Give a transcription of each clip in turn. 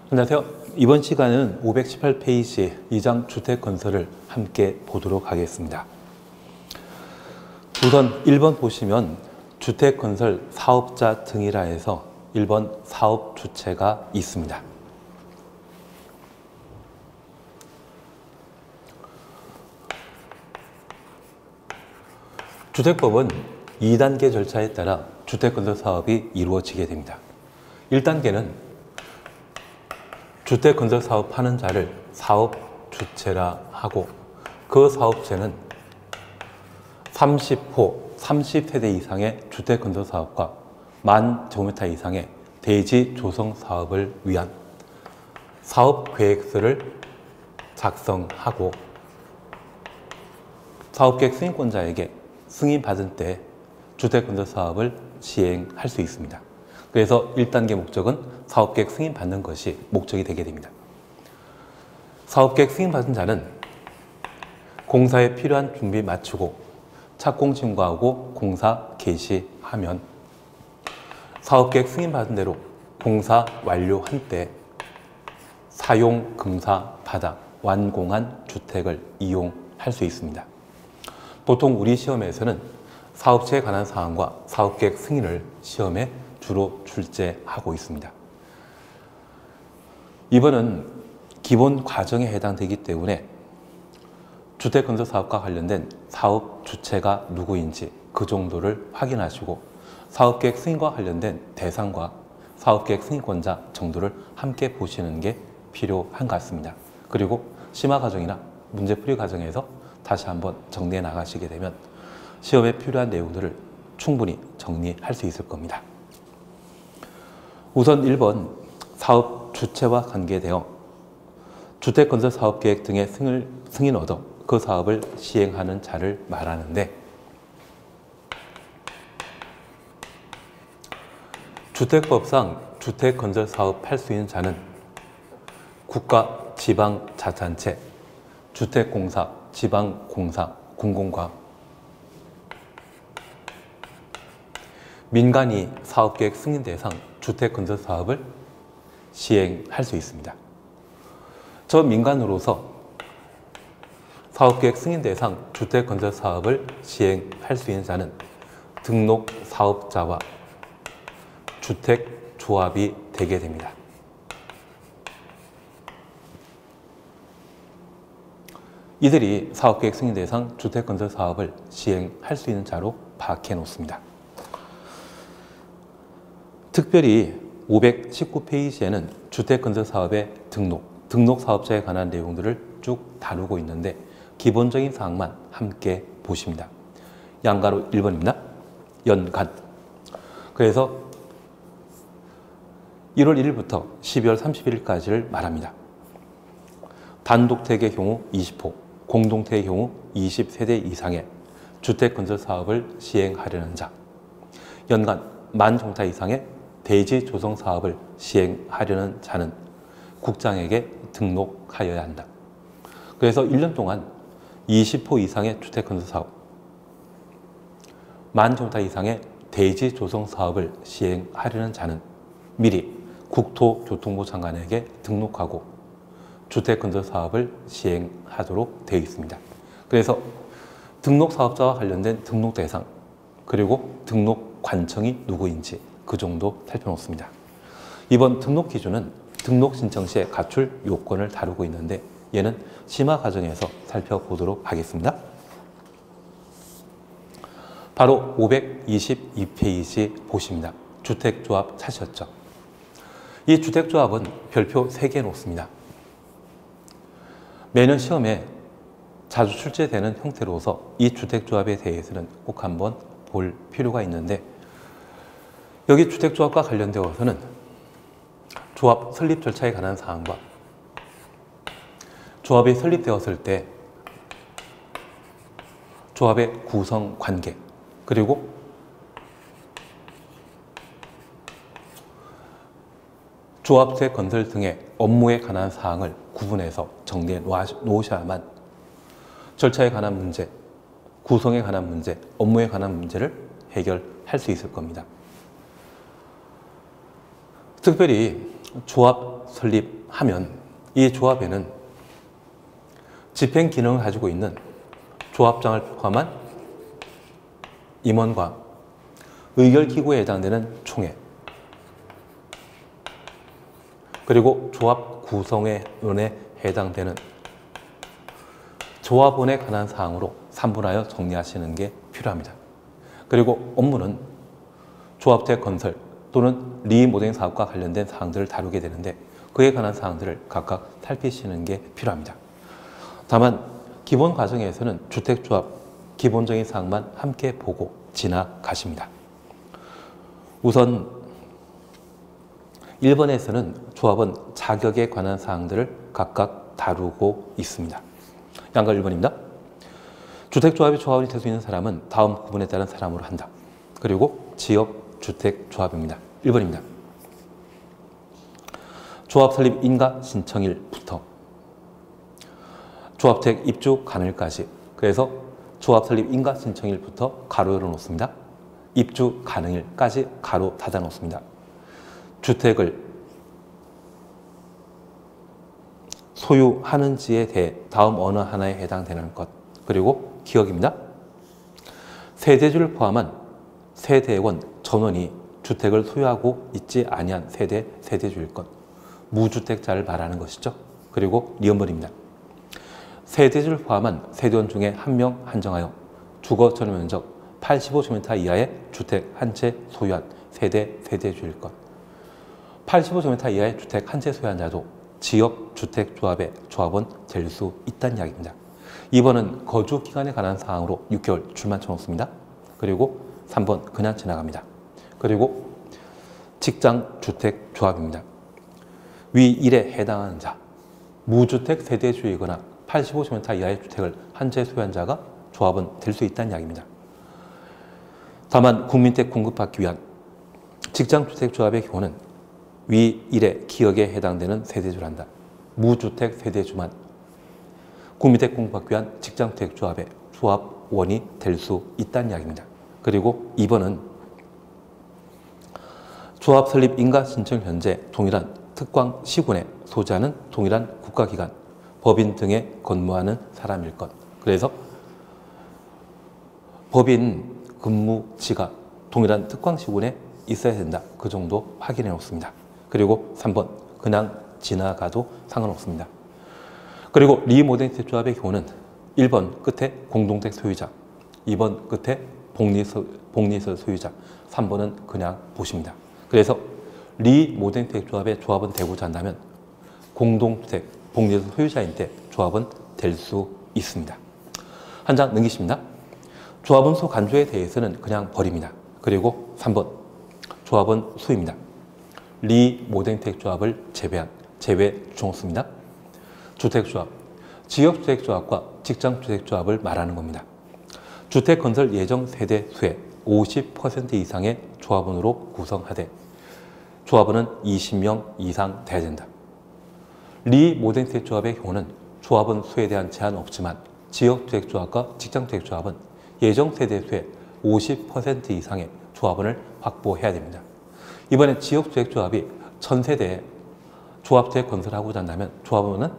안녕하세요. 이번 시간은 518페이지의 2장 주택건설을 함께 보도록 하겠습니다. 우선 1번 보시면 주택건설 사업자 등이라 해서 1번 사업주체가 있습니다. 주택법은 2단계 절차에 따라 주택건설 사업이 이루어지게 됩니다. 1단계는 주택건설 사업하는 자를 사업주체라 하고 그 사업체는 30호, 30세대 이상의 주택건설 사업과 10,000제곱미터 이상의 대지 조성 사업을 위한 사업계획서를 작성하고 사업계획 승인권자에게 승인받은 때 주택건설 사업을 시행할 수 있습니다. 그래서 1단계 목적은 사업계획 승인받는 것이 목적이 되게 됩니다. 사업계획 승인받은 자는 공사에 필요한 준비 마치고 착공 신고하고 공사 개시하면 사업계획 승인받은 대로 공사 완료한 때 사용금사 받아 완공한 주택을 이용할 수 있습니다. 보통 우리 시험에서는 사업체에 관한 사항과 사업계획 승인을 시험에 주로 출제하고 있습니다. 이번은 기본 과정에 해당되기 때문에 주택건설 사업과 관련된 사업 주체가 누구인지 그 정도를 확인하시고 사업계획 승인과 관련된 대상과 사업계획 승인권자 정도를 함께 보시는 게 필요한 것 같습니다. 그리고 심화 과정이나 문제풀이 과정에서 다시 한번 정리해 나가시게 되면 시험에 필요한 내용들을 충분히 정리할 수 있을 겁니다. 우선 1번 사업 주체와 관계되어 주택건설 사업계획 등의 승인 얻어 그 사업을 시행하는 자를 말하는데 주택법상 주택건설 사업 할 수 있는 자는 국가, 지방자치단체, 주택공사, 지방공사, 공공과학, 민간이 사업계획 승인 대상 주택건설 사업을 시행할 수 있습니다. 저 민간으로서 사업계획 승인 대상 주택건설 사업을 시행할 수 있는 자는 등록 사업자와 주택조합이 되게 됩니다. 이들이 사업계획 승인 대상 주택건설 사업을 시행할 수 있는 자로 파악해 놓습니다. 특별히 519페이지에는 주택건설 사업의 등록 사업자에 관한 내용들을 쭉 다루고 있는데 기본적인 사항만 함께 보십니다. 양가로 1번입니다. 연간. 그래서 1월 1일부터 12월 31일까지를 말합니다. 단독택의 경우 20호, 공동택의 경우 20세대 이상의 주택건설 사업을 시행하려는 자, 연간 10,000제곱미터 이상의 대지 조성 사업을 시행하려는 자는 국장에게 등록하여야 한다. 그래서 1년 동안 20호 이상의 주택건설 사업, 10,000제곱미터 이상의 대지 조성 사업을 시행하려는 자는 미리 국토교통부 장관에게 등록하고 주택건설 사업을 시행하도록 되어 있습니다. 그래서 등록 사업자와 관련된 등록 대상 그리고 등록 관청이 누구인지 그 정도 살펴놓습니다. 이번 등록 기준은 등록 신청 시에 갖출 요건을 다루고 있는데 얘는 심화 과정에서 살펴보도록 하겠습니다. 바로 522페이지 보십니다. 주택조합 찾으셨죠? 이 주택조합은 별표 3개 놓습니다. 매년 시험에 자주 출제되는 형태로서 이 주택조합에 대해서는 꼭 한번 볼 필요가 있는데 여기 주택조합과 관련되어서는 조합 설립 절차에 관한 사항과 조합이 설립되었을 때 조합의 구성 관계 그리고 조합재 건설 등의 업무에 관한 사항을 구분해서 정리해 놓으셔야만 절차에 관한 문제, 구성에 관한 문제, 업무에 관한 문제를 해결할 수 있을 겁니다. 특별히 조합 설립 설립하면 이 조합에는 집행 기능을 가지고 있는 조합장을 포함한 임원과 의결기구에 해당되는 총회, 그리고 조합 구성원에 해당되는 조합원에 관한 사항으로 3분하여 정리하시는 게 필요합니다. 그리고 업무는 조합체 건설 또는 리모델링 사업과 관련된 사항들을 다루게 되는데 그에 관한 사항들을 각각 살피시는 게 필요합니다. 다만 기본 과정에서는 주택조합 기본적인 사항만 함께 보고 지나가십니다. 우선 1번에서는 조합원 자격에 관한 사항들을 각각 다루고 있습니다. 양가 1번입니다. 주택조합의 조합원이 될 수 있는 사람은 다음 구분에 따른 사람으로 한다. 그리고 지역주택조합입니다. 1번입니다. 조합 설립 인가 신청일부터 조합택 입주 가능일까지, 그래서 조합 설립 인가 신청일부터 가로 열어 놓습니다. 입주 가능일까지 가로 닫아 놓습니다. 주택을 소유하는지에 대해 다음 어느 하나에 해당되는 것, 그리고 기억입니다. 세대주를 포함한 세대원 전원이 주택을 소유하고 있지 아니한 세대주일 것, 무주택자를 말하는 것이죠. 그리고 리언벌입니다. 세대주를 포함한 세대원 중에 한 명 한정하여 주거 전용 면적 85제곱미터 이하의 주택 한 채 소유한 세대주일 것. 85제곱미터 이하의 주택 한 채 소유한 자도 지역주택조합의 조합원 될 수 있다는 이야기입니다. 2번은 거주기간에 관한 사항으로 6개월 줄만 쳐놓습니다. 그리고 3번 그냥 지나갑니다. 그리고 직장주택조합입니다. 위 1에 해당하는 자, 무주택 세대주이거나 85제곱미터 이하의 주택을 한 채 소유한 자가 조합원 될 수 있다는 이야기입니다. 다만 국민택 공급받기 위한 직장주택조합의 경우는 위 1의 기역에 해당되는 세대주란다. 무주택 세대주만 국민택 공급받기 위한 직장주택조합의 조합원이 될 수 있다는 이야기입니다. 그리고 2번은 조합 설립 인가 신청 현재 동일한 특광 시군에 소재하는 동일한 국가기관, 법인 등에 근무하는 사람일 것. 그래서 법인 근무지가 동일한 특광 시군에 있어야 된다. 그 정도 확인해 놓습니다. 그리고 3번 그냥 지나가도 상관없습니다. 그리고 리모델링 조합의 경우는 1번 끝에 공동택 소유자, 2번 끝에 복리시설 소유자, 3번은 그냥 보십니다. 그래서 리모델링 조합의 조합원 되고자 한다면 공동택, 복리시설 소유자인데 조합원 될 수 있습니다. 한 장 넘기십니다. 조합원 수 간주에 대해서는 그냥 버립니다. 그리고 3번 조합원 수입니다. 리모델링 조합을 제외한 제외 주어습니다. 주택조합, 지역주택조합과 직장주택조합을 말하는 겁니다. 주택건설 예정 세대 수의 50% 이상의 조합원으로 구성하되 조합원은 20명 이상 돼야 된다. 리모델링 조합의 경우는 조합원 수에 대한 제한은 없지만 지역주택조합과 직장주택조합은 예정 세대 수의 50% 이상의 조합원을 확보해야 됩니다. 이번에 지역주택조합이 전세대에 조합주택 건설하고자 한다면 조합원은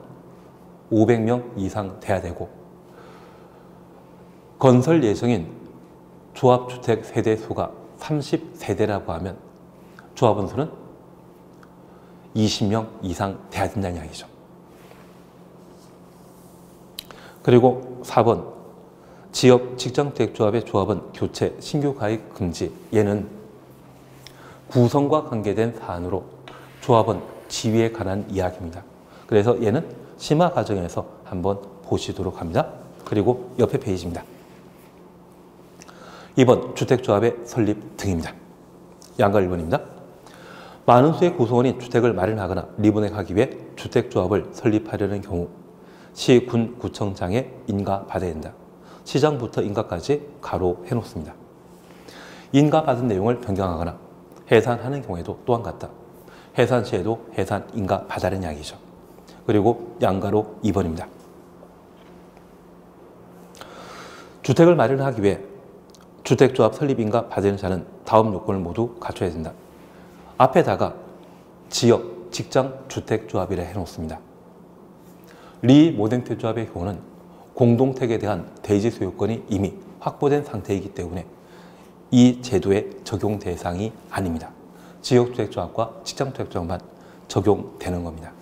500명 이상 돼야 되고 건설 예정인 조합주택 세대 수가 30세대라고 하면 조합원 수는 20명 이상 돼야 된다는 이야기죠. 그리고 4번 지역 직장주택조합의 조합원 교체 신규 가입 금지. 얘는 구성과 관계된 사안으로 조합원 지위에 관한 이야기입니다. 그래서 얘는 심화 과정에서 한번 보시도록 합니다. 그리고 옆에 페이지입니다. 2번 주택조합의 설립 등입니다. 양가 1번입니다. 많은 수의 구성원이 주택을 마련하거나 리모델링하기 위해 주택조합을 설립하려는 경우 시, 군, 구청장에 인가받아야 된다. 시장부터 인가까지 가로 해놓습니다. 인가받은 내용을 변경하거나 해산하는 경우에도 또한 같다. 해산 시에도 해산 인가받아라는 이야기죠. 그리고 양가로 2번입니다. 주택을 마련하기 위해 주택조합 설립 인가 받는 자는 다음 요건을 모두 갖춰야 된다. 앞에다가 지역, 직장주택조합이라 해놓습니다. 리모덴트 조합의 경우는 공동택에 대한 대지 소유권이 이미 확보된 상태이기 때문에 이 제도의 적용 대상이 아닙니다. 지역주택조합과 직장주택조합만 적용되는 겁니다.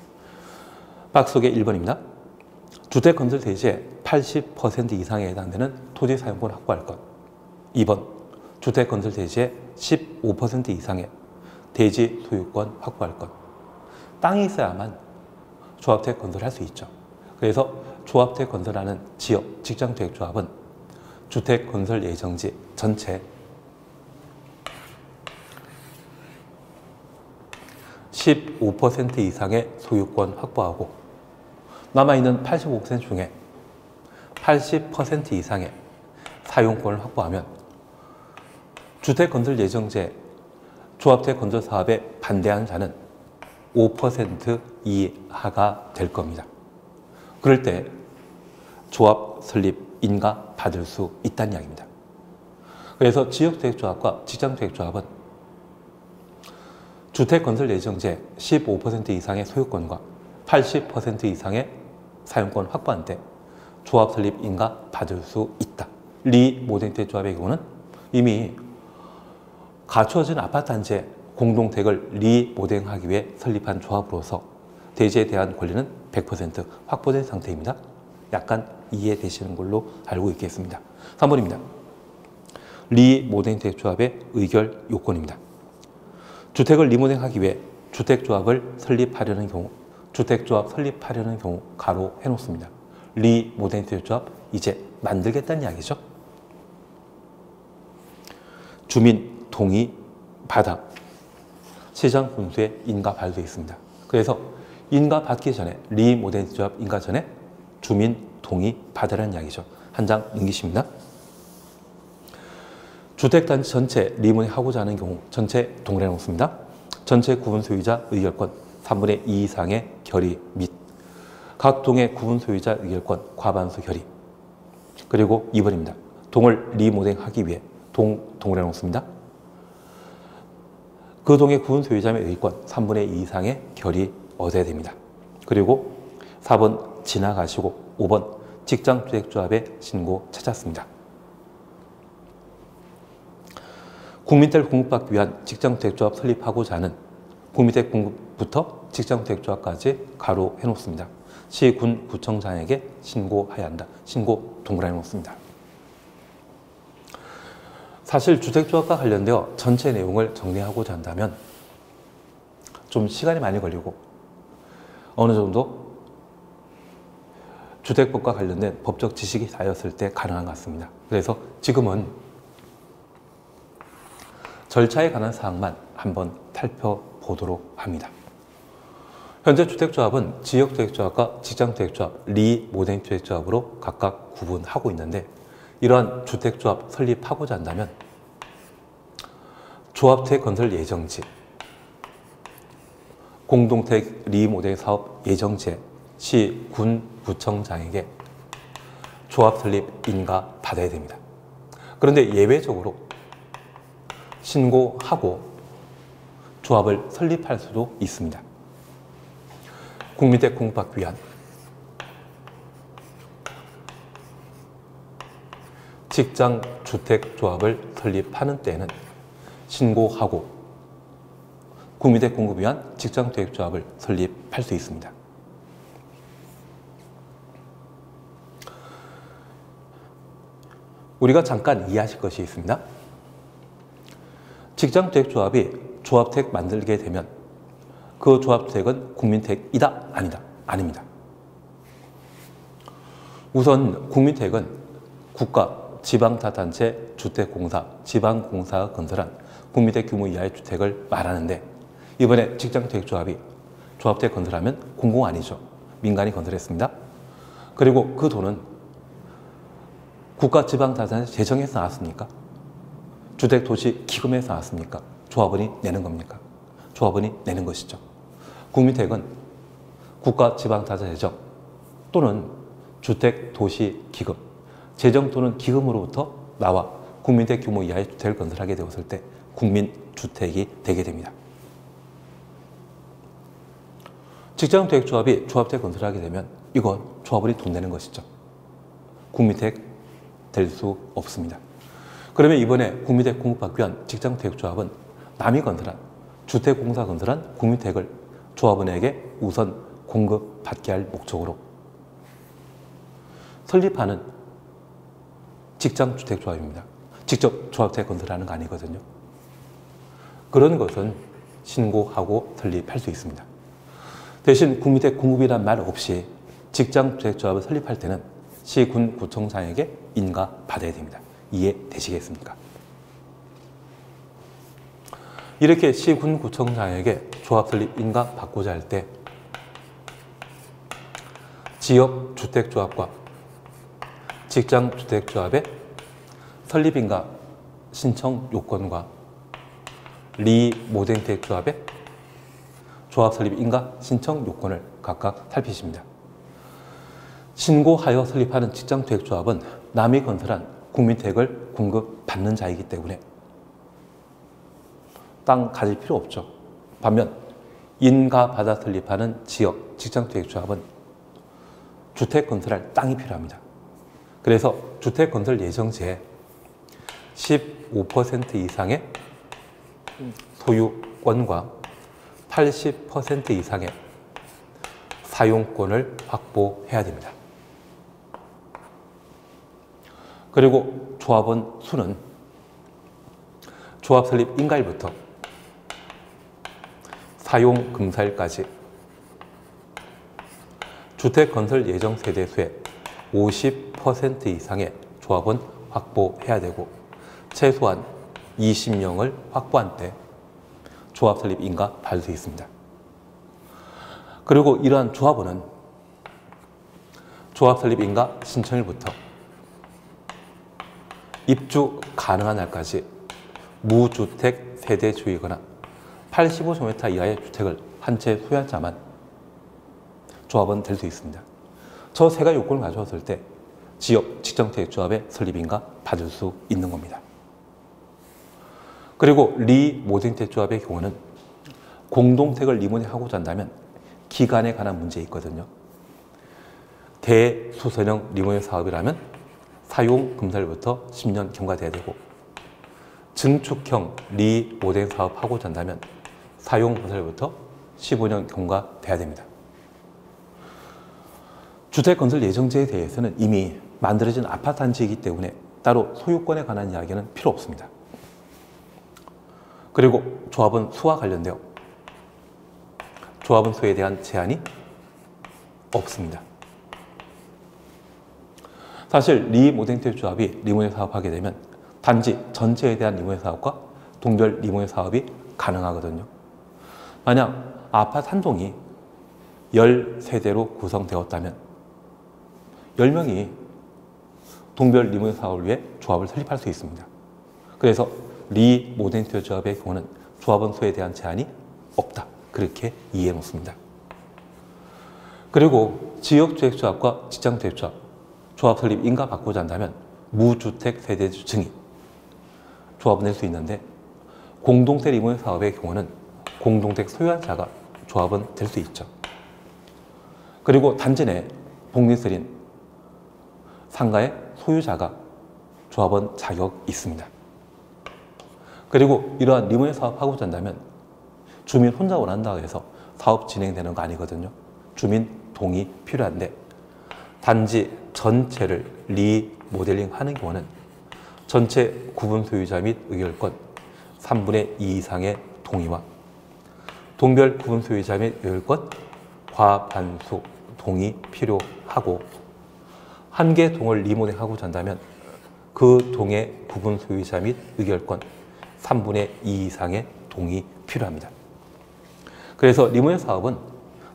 박스 속의 1번입니다. 주택건설 대지의 80% 이상에 해당되는 토지 사용권 확보할 것. 2번, 주택건설 대지의 15% 이상의 대지 소유권 확보할 것. 땅이 있어야만 조합택 건설할 수 있죠. 그래서 조합택 건설하는 지역 직장주택조합은 주택건설 예정지 전체 15% 이상의 소유권 확보하고 남아있는 85% 중에 80% 이상의 사용권을 확보하면 주택건설 예정지에 조합택 건설 사업에 반대하는 자는 5% 이하가 될 겁니다. 그럴 때 조합 설립 인가 받을 수 있다는 이야기입니다. 그래서 지역주택조합과 직장주택조합은 주택건설 예정지에 15% 이상의 소유권과 80% 이상의 사용권 확보한 때 조합 설립 인가 받을 수 있다. 리모덴트 조합의 경우는 이미 갖추어진 아파트 단지에 공동택을 리모델링하기 위해 설립한 조합으로서 대지에 대한 권리는 100% 확보된 상태입니다. 약간 이해되시는 걸로 알고 있겠습니다. 3번입니다. 리모델링 조합의 의결 요건입니다. 주택을 리모델링하기 위해 주택조합을 설립하려는 경우, 주택조합 설립하려는 경우 가로 해놓습니다. 리모델링 조합 이제 만들겠다는 이야기죠. 주민 동의 받아 시장 군수에 인가 받을 수 있습니다. 그래서 인가 받기 전에 리모델링 조합 인가 전에 주민 동의 받으라는 이야기죠. 한 장 넘기십니다. 주택단지 전체 리모델링하고자 하는 경우 전체 동일해 놓습니다. 전체 구분 소유자 의결권 3분의 2 이상의 결의 및 각 동의 구분 소유자 의결권 과반수 결의. 그리고 2번입니다. 동을 리모델링하기 위해 동일해 놓습니다. 그 동의 구분 소유자의 의결권 3분의 2 이상의 결의 얻어야 됩니다. 그리고 4번 지나가시고 5번 직장주택조합의 신고 찾았습니다. 국민택을 공급받기 위한 직장주택조합 설립하고자 하는 국민택 공급부터 직장주택조합까지 가로 해놓습니다. 시, 군, 구청장에게 신고해야 한다. 신고 동그라미 해놓습니다. 사실 주택조합과 관련되어 전체 내용을 정리하고자 한다면 좀 시간이 많이 걸리고 어느 정도 주택법과 관련된 법적 지식이 쌓였을 때 가능한 것 같습니다. 그래서 지금은 절차에 관한 사항만 한번 살펴보도록 합니다. 현재 주택조합은 지역주택조합과 직장주택조합, 리모델링 주택조합으로 각각 구분하고 있는데 이러한 주택조합 설립하고자 한다면 조합택 건설 예정지, 공동택 리모델링 사업 예정지에 시, 군, 구청장에게 조합 설립 인가 받아야 됩니다. 그런데 예외적으로 신고하고 조합을 설립할 수도 있습니다. 국민택 공급받기 위한 직장주택조합을 설립하는 때에는 신고하고 국민택 공급을 위한 직장주택조합을 설립할 수 있습니다. 우리가 잠깐 이해하실 것이 있습니다. 직장주택조합이 조합택 만들게 되면 그 조합택은 국민택이다? 아니다? 아닙니다. 우선 국민택은 국가, 지방자치단체, 주택공사, 지방공사가 건설한 국민택 규모 이하의 주택을 말하는데 이번에 직장주택조합이 조합택 건설하면 공공 아니죠. 민간이 건설했습니다. 그리고 그 돈은 국가, 지방자치단체 재정에서 나왔습니까? 주택도시기금에서 나왔습니까? 조합원이 내는 겁니까? 조합원이 내는 것이죠. 국민택은 국가, 지방자치 재정 또는 주택도시기금, 재정 또는 기금으로부터 나와 국민택 규모 이하의 주택을 건설하게 되었을 때 국민주택이 되게 됩니다. 직장주택조합이 조합택 건설을 하게 되면 이건 조합원이 돈 내는 것이죠. 국민택 될 수 없습니다. 그러면 이번에 국민택 공급받기 위한 직장주택조합은 남이 건설한 주택공사 건설한 국민택을 조합원에게 우선 공급받게 할 목적으로 설립하는 직장주택조합입니다. 직접 조합택 건설하는 거 아니거든요. 그런 것은 신고하고 설립할 수 있습니다. 대신 국민택 공급이란 말 없이 직장주택조합을 설립할 때는 시군 구청장에게 인가 받아야 됩니다. 이해되시겠습니까? 이렇게 시군 구청장에게 조합 설립 인가 받고자 할 때 지역주택조합과 직장주택조합의 설립인가 신청 요건과 리모델주택조합의 조합 설립 인가 신청 요건을 각각 살피십니다. 신고하여 설립하는 직장주택조합은 남이 건설한 국민택을 공급받는 자이기 때문에 땅 가질 필요 없죠. 반면 인가 받아 설립하는 지역 직장주택조합은 주택 건설할 땅이 필요합니다. 그래서 주택 건설 예정지에 15% 이상의 소유권과 80% 이상의 사용권을 확보해야 됩니다. 그리고 조합원 수는 조합 설립 인가일부터 사용 금사일까지 주택 건설 예정 세대수의 50% 이상의 조합원 확보해야 되고 최소한 20명을 확보한 때 조합 설립 인가 받을 수 있습니다. 그리고 이러한 조합원은 조합 설립 인가 신청일부터 입주 가능한 날까지 무주택 세대주이거나 85제곱미터 이하의 주택을 한 채 소유한 자만 조합원 될 수 있습니다. 저 세 가지 요건을 가져왔을 때 지역 직장주택조합의 설립인가 받을 수 있는 겁니다. 그리고 리모델주택조합의 경우는 공동택을 리모델하고자 한다면 기간에 관한 문제 있거든요. 대수선형 리모델 사업이라면 사용 금사일부터 10년 경과돼야 되고 증축형 리모델 사업 하고자 한다면 사용 금사일부터 15년 경과돼야 됩니다. 주택 건설 예정지에 대해서는 이미 만들어진 아파트 단지이기 때문에 따로 소유권에 관한 이야기는 필요 없습니다. 그리고 조합원 수와 관련되어 조합원 수에 대한 제한이 없습니다. 사실 리모델 조합이 리모델 사업하게 되면 단지 전체에 대한 리모델 사업과 동별 리모델 사업이 가능하거든요. 만약 아파트 한 동이 10세대로 구성되었다면 10명이 동별 리모델 사업을 위해 조합을 설립할 수 있습니다. 그래서 리모델 조합의 경우는 조합원 수에 대한 제한이 없다. 그렇게 이해해 놓습니다. 그리고 지역주택조합과 직장주택조합, 조합 설립 인가 받고자 한다면 무주택 세대주 증인 조합은 낼 수 있는데 공동택 리모델 사업의 경우는 공동택 소유한 자가 조합은 될 수 있죠. 그리고 단지 내 복리스린 상가의 소유자가 조합원 자격 있습니다. 그리고 이러한 리모델 사업 하고자 한다면 주민 혼자 원한다고 해서 사업 진행되는 거 아니거든요. 주민 동의 필요한데 단지 전체를 리모델링 하는 경우는 전체 구분 소유자 및 의결권 3분의 2 이상의 동의와 동별 구분 소유자 및 의결권 과반수 동의 필요하고 한 개 동을 리모델하고자 한다면 그 동의 구분 소유자 및 의결권 3분의 2 이상의 동의 필요합니다. 그래서 리모델 사업은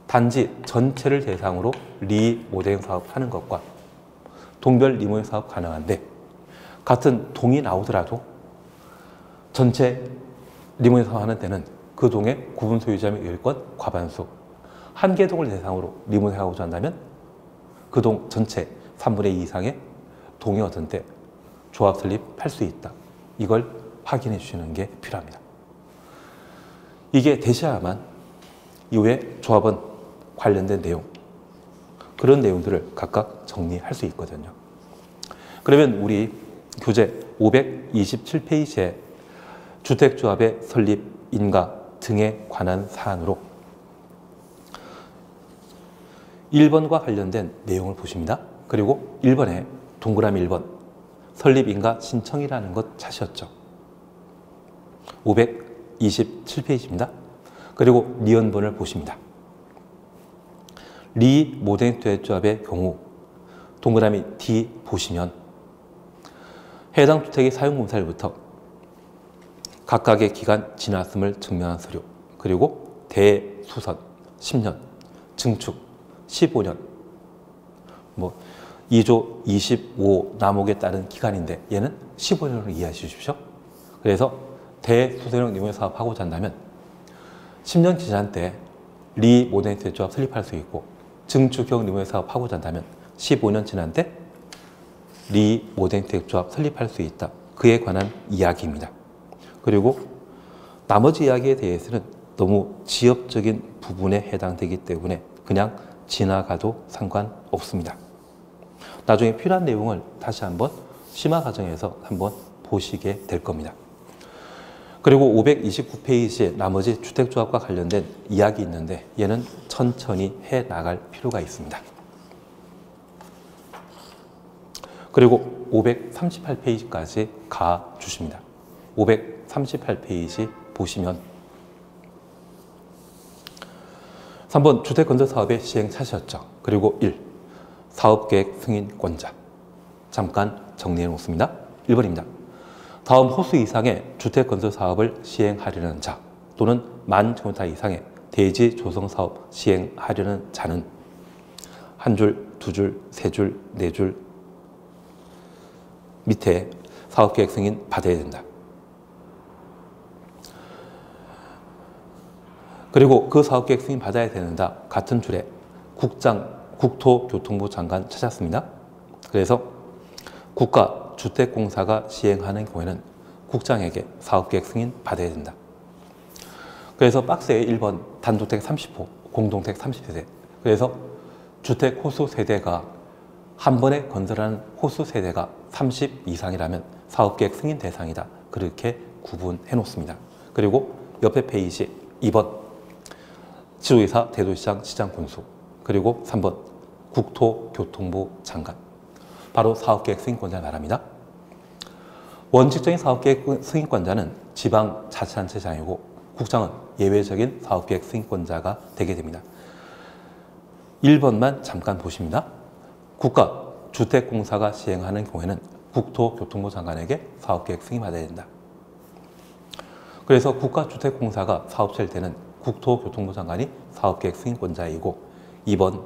단지 전체를 대상으로 리모델 사업하는 것과 동별 리모델 사업 가능한데 같은 동이 나오더라도 전체 리모델 사업하는 때는 그 동의 구분 소유자 및 의결권 과반수 한 개 동을 대상으로 리모델하고자 한다면 그 동 전체 3분의 2 이상의 동의 얻은 때 조합 설립할 수 있다. 이걸 확인해 주시는 게 필요합니다. 이게 되셔야만 이후에 조합은 관련된 내용, 그런 내용들을 각각 정리할 수 있거든요. 그러면 우리 교재 527페이지에 주택조합의 설립, 인가 등에 관한 사안으로 1번과 관련된 내용을 보십니다. 그리고 1번에 동그라미 1번 설립인가 신청이라는 것 찾으셨죠? 527페이지입니다. 그리고 니은번을 보십니다. 리 모델 주택조합의 경우 동그라미 D 보시면 해당 주택의 사용공사일부터 각각의 기간 지났음을 증명한 서류, 그리고 대수선 10년, 증축 15년, 2조 25 남목에 따른 기간인데 얘는 15년으로 이해해 주십시오. 그래서 대수선형 임대 사업하고자 한다면 10년 기간 때 리 모델 주택조합 설립할 수 있고, 증축형 임대 사업하고자 한다면 15년 지난 때 리 모델 주택조합 설립할 수 있다. 그에 관한 이야기입니다. 그리고 나머지 이야기에 대해서는 너무 지엽적인 부분에 해당되기 때문에 그냥 지나가도 상관없습니다. 나중에 필요한 내용을 다시 한번 심화 과정에서 한번 보시게 될 겁니다. 그리고 529페이지에 나머지 주택조합과 관련된 이야기 있는데 얘는 천천히 해 나갈 필요가 있습니다. 그리고 538페이지까지 가 주십니다. 538페이지 보시면 3번 주택건설사업의 시행 찾으셨죠. 그리고 1. 사업계획 승인권자. 잠깐 정리해 놓습니다. 1번입니다. 다음 호수 이상의 주택건설사업을 시행하려는 자 또는 10,000제곱미터 이상의 대지 조성사업 시행하려는 자는 한 줄, 두 줄, 세 줄, 네 줄 밑에 사업계획 승인 받아야 된다. 그리고 그 사업계획 승인 받아야 되는다. 같은 줄에 국토교통부 장관 찾았습니다. 그래서 국가주택공사가 시행하는 경우에는 국장에게 사업계획 승인 받아야 된다. 그래서 박스에 1번 단독택 30호, 공동택 30세대. 그래서 주택 호수 세대가 한 번에 건설하는 호수 세대가 30 이상이라면 사업계획 승인 대상이다. 그렇게 구분해 놓습니다. 그리고 옆에 페이지 2번 지도이사, 대도시장, 시장군수. 그리고 3번 국토교통부 장관. 바로 사업계획 승인권자를 말합니다. 원칙적인 사업계획 승인권자는 지방자치단체장이고 국장은 예외적인 사업계획 승인권자가 되게 됩니다. 1번만 잠깐 보십니다. 국가주택공사가 시행하는 경우에는 국토교통부 장관에게 사업계획 승인받아야 된다. 그래서 국가주택공사가 사업체일 때는 국토교통부 장관이 사업계획 승인권자이고 2번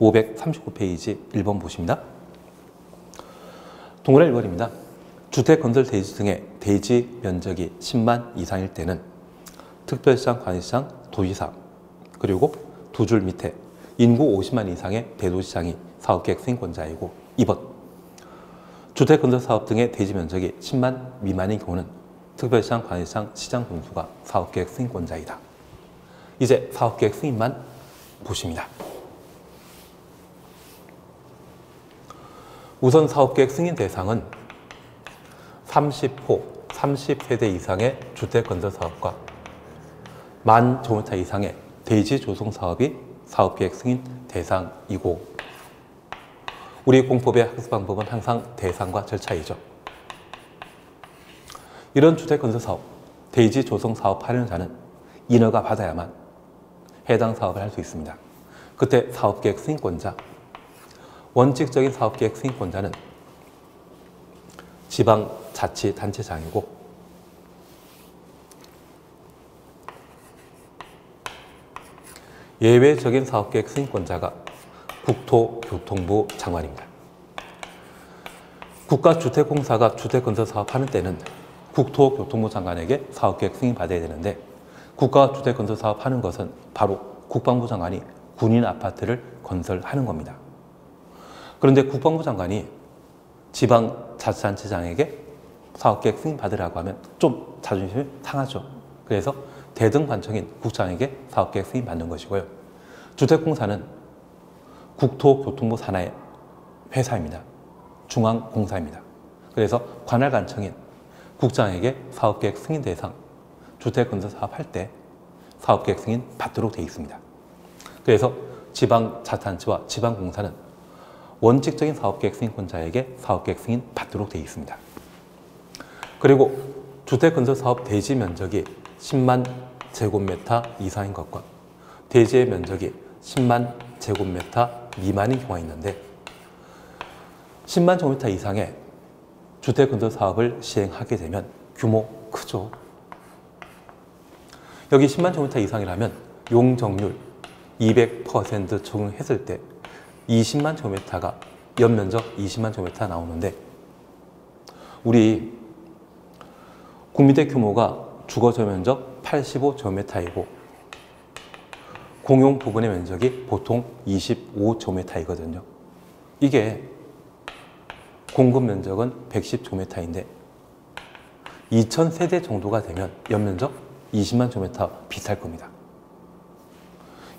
539페이지 1번 보십니다. 동그라미 1번입니다. 주택건설 대지 등의 대지 면적이 10만 이상일 때는 특별시장, 관시장, 도지사 그리고 두 줄 밑에 인구 50만 이상의 대도시장이 사업계획 승인권자이고 2번 주택건설사업 등의 대지 면적이 10만 미만인 경우는 특별시장, 관시장, 시장군수가 사업계획 승인권자이다. 이제 사업계획 승인만 보십니다. 우선 사업계획 승인 대상은 30호, 30세대 이상의 주택건설사업과 10,000제곱미터 이상의 대지 조성사업이 사업계획 승인 대상이고 우리 공법의 학습 방법은 항상 대상과 절차이죠. 이런 주택건설사업, 대지 조성사업 하려는 자는 인허가 받아야만 해당 사업을 할 수 있습니다. 그때 사업계획 승인권자, 원칙적인 사업계획 승인권자는 지방자치단체장이고 예외적인 사업계획 승인권자가 국토교통부 장관입니다. 국가주택공사가 주택건설사업 하는 때는 국토교통부 장관에게 사업계획 승인 받아야 되는데 국가주택건설사업 하는 것은 바로 국방부 장관이 군인 아파트를 건설하는 겁니다. 그런데 국방부 장관이 지방자치단체장에게 사업계획 승인 받으라고 하면 좀 자존심이 상하죠. 그래서 대등관청인 국장에게 사업계획 승인 받는 것이고요. 주택공사는 국토교통부 산하의 회사입니다. 중앙공사입니다. 그래서 관할관청인 국장에게 사업계획 승인 대상 주택건설사업 할 때 사업계획 승인 받도록 되어 있습니다. 그래서 지방자치단체와 지방공사는 원칙적인 사업계획 승인권자에게 사업계획 승인 받도록 되어 있습니다. 그리고 주택건설사업 대지 면적이 10만 제곱미터 이상인 것과 대지의 면적이 10만 제곱미터 미만인 경우가 있는데 10만 제곱미터 이상의 주택건설사업을 시행하게 되면 규모 크죠. 여기 10만 제곱미터 이상이라면 용적률 200% 적용했을 때 20만 제곱미터가 연면적 20만 제곱미터 나오는데 우리 국민대 규모가 주거저 면적 85제곱미터이고 공용 부분의 면적이 보통 25제곱미터이거든요. 이게 공급 면적은 110제곱미터인데 2000세대 정도가 되면 연면적 20만 제곱미터 비쌀 겁니다.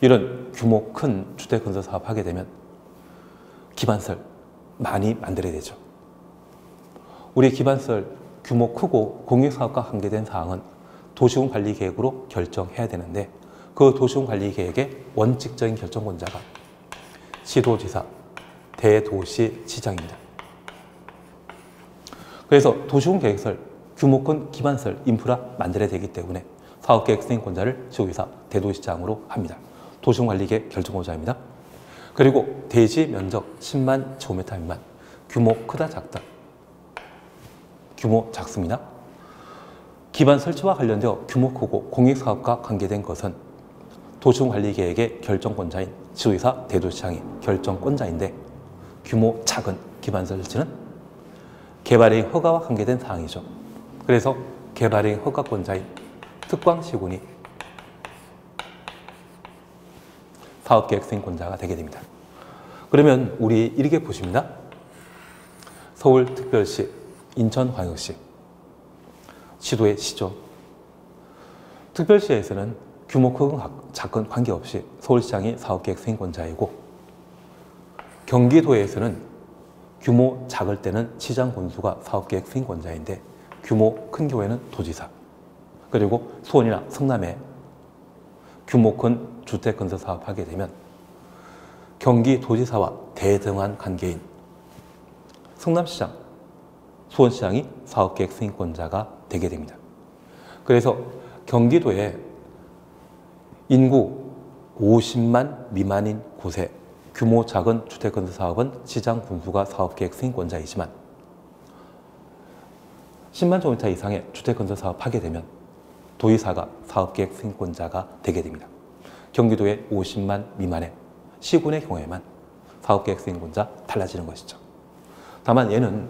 이런 규모 큰 주택건설 사업 하게 되면 기반설 많이 만들어야 되죠. 우리 기반설 규모 크고 공익사업과 관계된 사항은 도시군관리계획으로 결정해야 되는데 그 도시군관리계획의 원칙적인 결정권자가 시도지사, 대도시지장입니다. 그래서 도시군계획설, 규모 큰 기반설, 인프라 만들어야 되기 때문에 사업계획 승인권자를 시도지사, 대도시장으로 합니다. 도시군관리계획 결정권자입니다. 그리고 대지 면적 10만 제곱미터 미만, 규모 크다 작다, 규모 작습니다. 기반 설치와 관련되어 규모 크고 공익사업과 관계된 것은 도시군관리계획의 결정권자인 시도지사, 대도시장이 결정권자인데 규모 작은 기반 설치는 개발의 허가와 관계된 사항이죠. 그래서 개발의 허가권자인 특광시군이 사업계획 승인권자가 되게 됩니다. 그러면 우리 이렇게 보십니다. 서울특별시, 인천광역시, 시도의 시죠. 특별시에서는 규모 큰 작은 관계없이 서울시장이 사업계획 승인권자이고 경기도에서는 규모 작을 때는 시장 군수가 사업계획 승인권자인데 규모 큰 경우에는 도지사, 그리고 수원이나 성남에 규모 큰 주택건설 사업하게 되면 경기도지사와 대등한 관계인 성남시장, 수원시장이 사업계획 승인권자가 되게 됩니다. 그래서 경기도에 인구 50만 미만인 곳에 규모 작은 주택건설 사업은 시장 군수가 사업계획 승인권자이지만 10만 제곱미터 이상의 주택건설 사업 하게 되면 도지사가 사업계획 승인권자가 되게 됩니다. 경기도의 50만 미만의 시군의 경우에만 사업계획 승인권자 달라지는 것이죠. 다만 얘는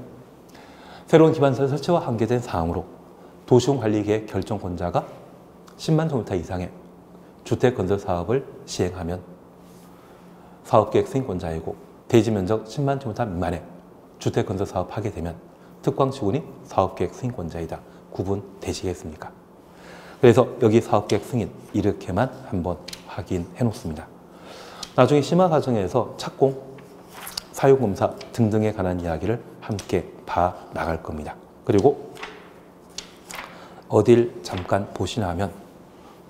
새로운 기반설 설치와 관계된 사항으로 도시군관리계획 결정권자가 10만 제곱미터 이상의 주택건설 사업을 시행하면 사업계획 승인권자이고 대지면적 10만 제곱미터 미만의 주택건설 사업 하게 되면 특광시군이 사업계획 승인권자이다 구분되시겠습니까? 그래서 여기 사업계획 승인 이렇게만 한번 확인해 놓습니다. 나중에 심화 과정에서 착공, 사유검사 등등에 관한 이야기를 함께 봐 나갈 겁니다. 그리고 어딜 잠깐 보시나 하면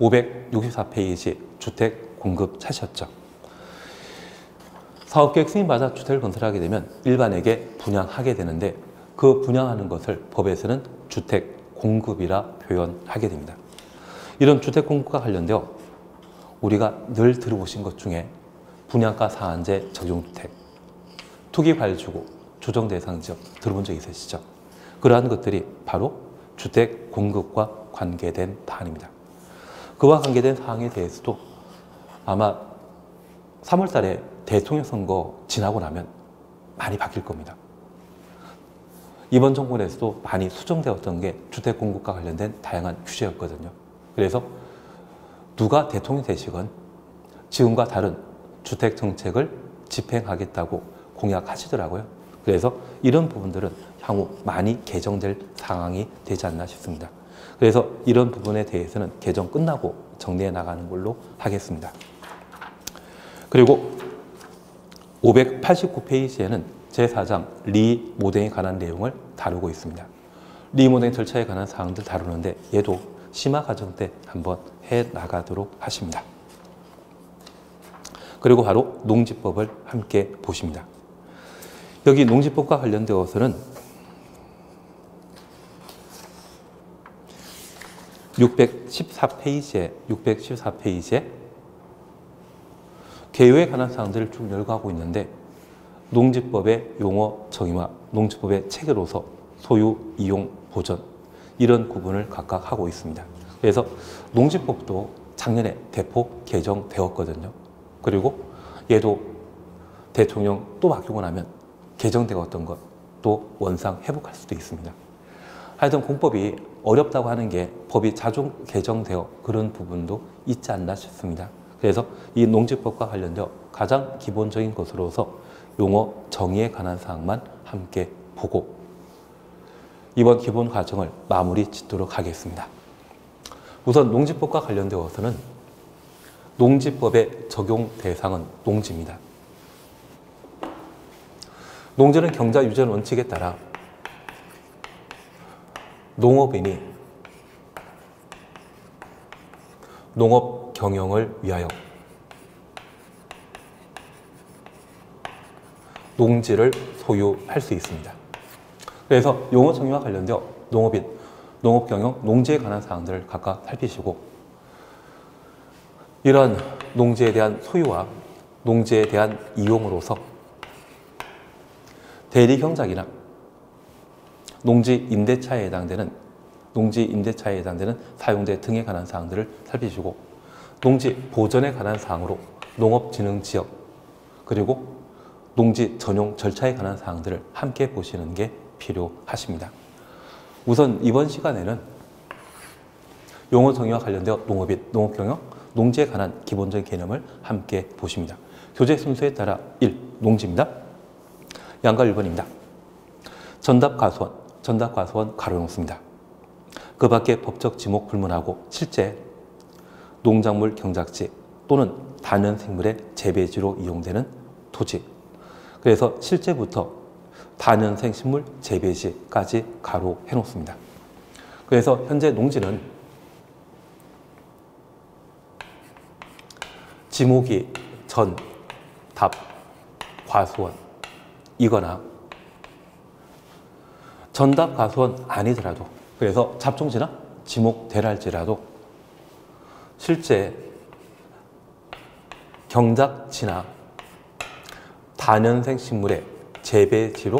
564페이지 주택 공급 차시였죠. 사업계획 승인받아 주택을 건설하게 되면 일반에게 분양하게 되는데 그 분양하는 것을 법에서는 주택 공급이라 표현하게 됩니다. 이런 주택 공급과 관련되어 우리가 늘 들어보신 것 중에 분양가 상한제 적용주택, 투기과열지구, 조정대상지역 들어본 적 있으시죠? 그러한 것들이 바로 주택 공급과 관계된 사안입니다. 그와 관계된 사항에 대해서도 아마 3월 달에 대통령 선거 지나고 나면 많이 바뀔 겁니다. 이번 정권에서도 많이 수정되었던 게 주택 공급과 관련된 다양한 규제였거든요. 그래서 누가 대통령 되시건 지금과 다른 주택 정책을 집행하겠다고 공약하시더라고요. 그래서 이런 부분들은 향후 많이 개정될 상황이 되지 않나 싶습니다. 그래서 이런 부분에 대해서는 개정 끝나고 정리해 나가는 걸로 하겠습니다. 그리고 589페이지에는 제4장 리 모델에 관한 내용을 다루고 있습니다. 리 모델 절차에 관한 사항들 다루는데 얘도 심화 과정 때 한번 해 나가도록 하십니다. 그리고 바로 농지법을 함께 보십니다. 여기 농지법과 관련되어서는 614페이지에 개요에 관한 사항들을 쭉 열거하고 있는데 농지법의 용어 정의와 농지법의 체계로서 소유, 이용, 보전 이런 구분을 각각 하고 있습니다. 그래서 농지법도 작년에 대폭 개정되었거든요. 그리고 얘도 대통령 또 바뀌고 나면 개정되었던 것 또 원상 회복할 수도 있습니다. 하여튼 공법이 어렵다고 하는 게 법이 자주 개정되어 그런 부분도 있지 않나 싶습니다. 그래서 이 농지법과 관련되어 가장 기본적인 것으로서 용어 정의에 관한 사항만 함께 보고 이번 기본 과정을 마무리 짓도록 하겠습니다. 우선 농지법과 관련되어서는 농지법의 적용 대상은 농지입니다. 농지는 경자 유전 원칙에 따라 농업인이 농업 경영을 위하여 농지를 소유할 수 있습니다. 그래서 용어 정의와 관련되어 농업인, 농업 경영, 농지에 관한 사항들을 각각 살피시고 이러한 농지에 대한 소유와 농지에 대한 이용으로서 대리경작이나 농지 임대차에 해당되는 사용대 등에 관한 사항들을 살피시고 농지 보전에 관한 사항으로 농업진흥지역 그리고 농지 전용 절차에 관한 사항들을 함께 보시는 게 필요하십니다. 우선 이번 시간에는 용어 정의와 관련되어 농업인, 농업경영, 농지에 관한 기본적인 개념을 함께 보십니다. 교재 순서에 따라 1. 농지입니다. 양가 1번입니다. 전답과수원 가로용수입니다. 그 밖에 법적 지목 불문하고 실제 농작물 경작지 또는 다면생물의 재배지로 이용되는 토지. 그래서 실제부터 다면생 식물 재배지까지 가로해 놓습니다. 그래서 현재 농지는 지목이 전, 답, 과수원 이거나 전답 과수원 아니더라도 그래서 잡종지나 지목대랄지라도 실제 경작지나 다년생 식물의 재배지로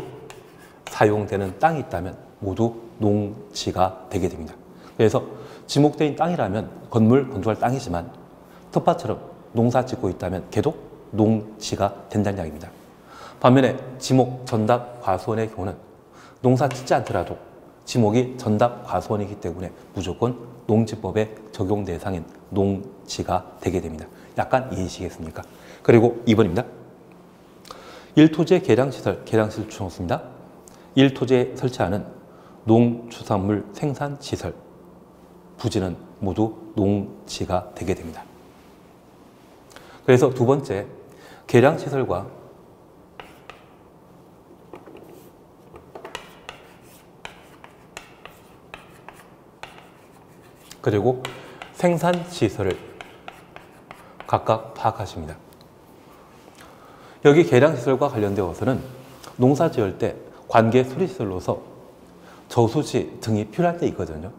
사용되는 땅이 있다면 모두 농지가 되게 됩니다. 그래서 지목된 땅이라면 건축할 땅이지만 텃밭처럼 농사 짓고 있다면 걔도 농지가 된다는 이야기입니다. 반면에 지목, 전답, 과수원의 경우는 농사 짓지 않더라도 지목이 전답, 과수원이기 때문에 무조건 농지법의 적용 대상인 농지가 되게 됩니다. 약간 이해하시겠습니까? 그리고 2번입니다. 1토지의 계량시설 추정수입니다. 1토지에 설치하는 농축산물 생산시설, 부지는 모두 농지가 되게 됩니다. 그래서 두 번째, 계량시설과 그리고 생산시설을 각각 파악하십니다. 여기 계량시설과 관련되어서는 농사 지을 때 관계 수리시설로서 저수지 등이 필요할 때 있거든요.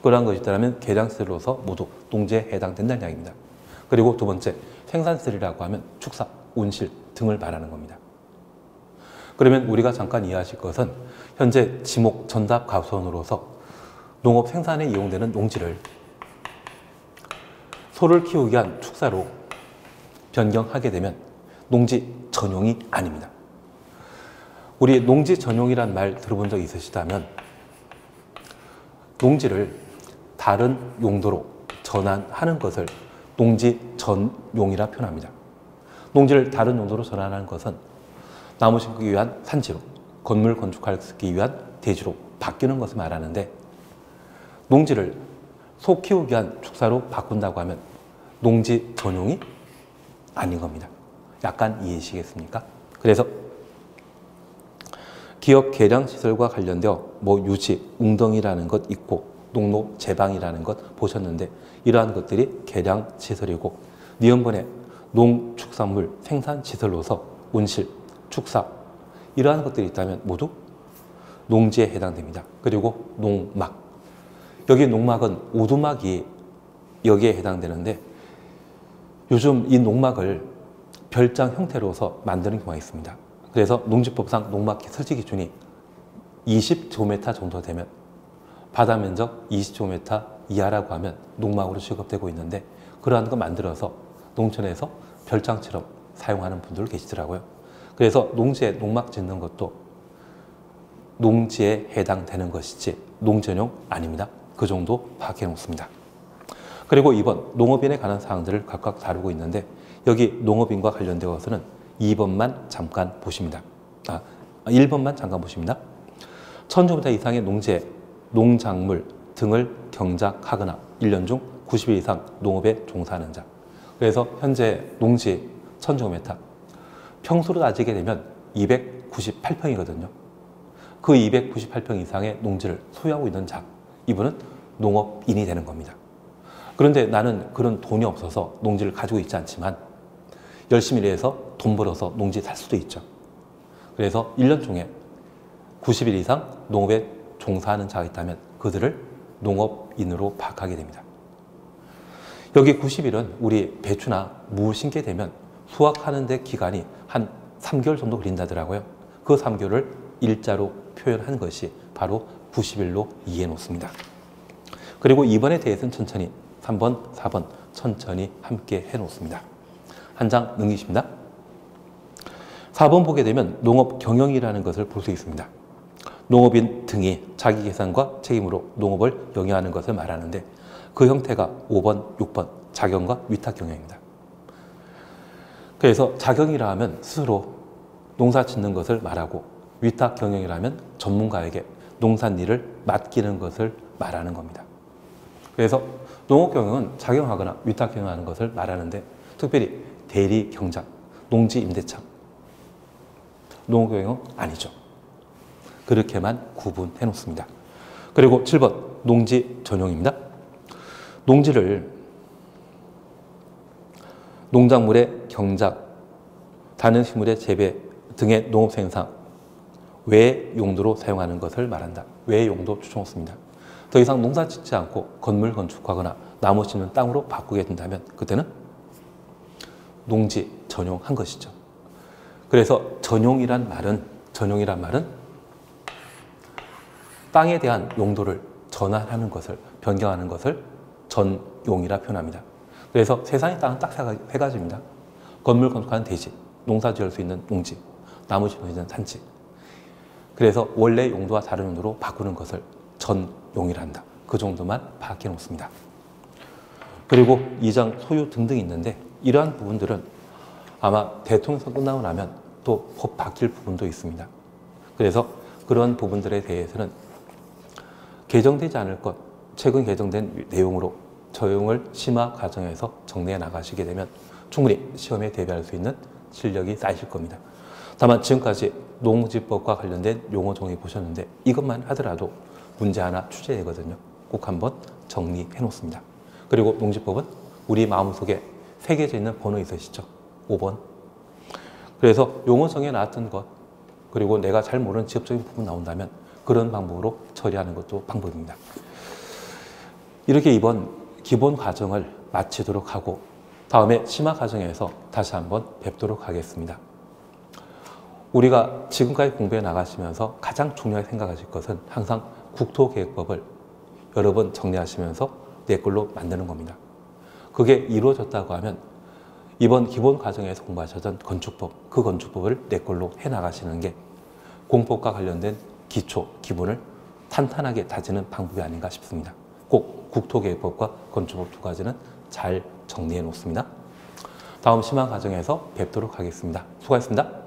그러한 것이 있다면 계량시설로서 모두 농지에 해당된다는 이야기입니다. 그리고 두 번째, 생산시설이라고 하면 축사, 온실 등을 말하는 겁니다. 그러면 우리가 잠깐 이해하실 것은 현재 지목, 전답, 과수원으로서 농업 생산에 이용되는 농지를 소를 키우기 위한 축사로 변경하게 되면 농지 전용이 아닙니다. 우리 농지 전용이란 말 들어본 적 있으시다면 농지를 다른 용도로 전환하는 것을 농지 전용이라 표현합니다. 농지를 다른 용도로 전환하는 것은 나무 심기 위한 산지로, 건물 건축하기 위한 대지로 바뀌는 것을 말하는데 농지를 소 키우기 위한 축사로 바꾼다고 하면 농지 전용이 아닌 겁니다. 약간 이해하시겠습니까? 그래서 기업 개량 시설과 관련되어 유지, 웅덩이라는 것 있고 농로 제방이라는 것 보셨는데 이러한 것들이 개량 시설이고 니은번에 농축산물 생산 시설로서 온실, 축사 이러한 것들이 있다면 모두 농지에 해당됩니다. 그리고 농막, 여기 농막은 오두막이 여기에 해당되는데 요즘 이 농막을 별장 형태로서 만드는 경우가 있습니다. 그래서 농지법상 농막 설치 기준이 20제곱미터 정도 되면 바다 면적 20제곱미터 이하라고 하면 농막으로 취급되고 있는데 그러한 거 만들어서 농촌에서 별장처럼 사용하는 분들 계시더라고요. 그래서 농지에 농막 짓는 것도 농지에 해당되는 것이지 농전용 아닙니다. 그 정도 파악해 놓습니다. 그리고 2번 농업인에 관한 사항들을 각각 다루고 있는데 여기 농업인과 관련되어서는 2번만 잠깐 보십니다. 1번만 잠깐 보십니다. 1000제곱미터 이상의 농지에 농작물 등을 경작하거나 1년 중 90일 이상 농업에 종사하는 자. 그래서 현재 농지 1000제곱미터 평수로 따지게 되면 298평이거든요. 그 298평 이상의 농지를 소유하고 있는 자, 이분은 농업인이 되는 겁니다. 그런데 나는 그런 돈이 없어서 농지를 가지고 있지 않지만 열심히 일해서 돈 벌어서 농지 살 수도 있죠. 그래서 1년 중에 90일 이상 농업에 종사하는 자가 있다면 그들을 농업인으로 파악하게 됩니다. 여기 90일은 우리 배추나 무를 심게 되면 수확하는 데 기간이 한 3개월 정도 걸린다더라고요. 그 3개월을 일자로 표현한 것이 바로 90일로 이해해 놓습니다. 그리고 2번에 대해서는 천천히 3번, 4번 천천히 함께 해 놓습니다. 한 장 넘기십니다. 4번 보게 되면 농업 경영이라는 것을 볼 수 있습니다. 농업인 등이 자기 계산과 책임으로 농업을 영위하는 것을 말하는데 그 형태가 5번, 6번 자경과 위탁 경영입니다. 그래서 자경이라 하면 스스로 농사 짓는 것을 말하고 위탁 경영이라 하면 전문가에게 농산일을 맡기는 것을 말하는 겁니다. 그래서 농업 경영은 자경하거나 위탁 경영하는 것을 말하는데 특별히 대리 경작, 농지 임대차, 농업 경영은 아니죠. 그렇게만 구분해 놓습니다. 그리고 7번 농지 전용입니다. 농지를 농작물의 경작, 다른 식물의 재배 등의 농업 생산 외 용도로 사용하는 것을 말한다. 외 용도 추천했습니다. 더 이상 농사 짓지 않고 건물 건축하거나 나무 심는 땅으로 바꾸게 된다면 그때는 농지 전용한 것이죠. 그래서 전용이란 말은 땅에 대한 용도를 전환하는 것을 변경하는 것을 전용이라 표현합니다. 그래서 세상의 땅은 딱 세 가지입니다. 건물 건축하는 대지, 농사 지을 수 있는 농지, 나무 심을 수 있는 산지. 그래서 원래 용도와 다른 용도로 바꾸는 것을 전용이라 한다. 그 정도만 파악해 놓습니다. 그리고 2장 소유 등등이 있는데 이러한 부분들은 아마 대통령 선거 끝나고 나면 또 법 바뀔 부분도 있습니다. 그래서 그런 부분들에 대해서는 개정되지 않을 것, 최근 개정된 내용으로 적용을 심화 과정에서 정리해 나가시게 되면 충분히 시험에 대비할 수 있는 실력이 쌓이실 겁니다. 다만 지금까지 농지법과 관련된 용어 정의 보셨는데 이것만 하더라도 문제 하나 출제되거든요. 꼭 한번 정리해 놓습니다. 그리고 농지법은 우리 마음속에 새겨져 있는 번호 있으시죠? 5번. 그래서 용어 정의에 나왔던 것 그리고 내가 잘 모르는 지역적인 부분 나온다면 그런 방법으로 처리하는 것도 방법입니다. 이렇게 이번 기본 과정을 마치도록 하고 다음에 심화 과정에서 다시 한번 뵙도록 하겠습니다. 우리가 지금까지 공부해 나가시면서 가장 중요하게 생각하실 것은 항상 국토계획법을 여러 번 정리하시면서 내 걸로 만드는 겁니다. 그게 이루어졌다고 하면 이번 기본 과정에서 공부하셨던 건축법, 그 건축법을 내 걸로 해나가시는 게 공법과 관련된 기초, 기본을 탄탄하게 다지는 방법이 아닌가 싶습니다. 꼭 국토계획법과 건축법 두 가지는 잘 정리해 놓습니다. 다음 심화 과정에서 뵙도록 하겠습니다. 수고하셨습니다.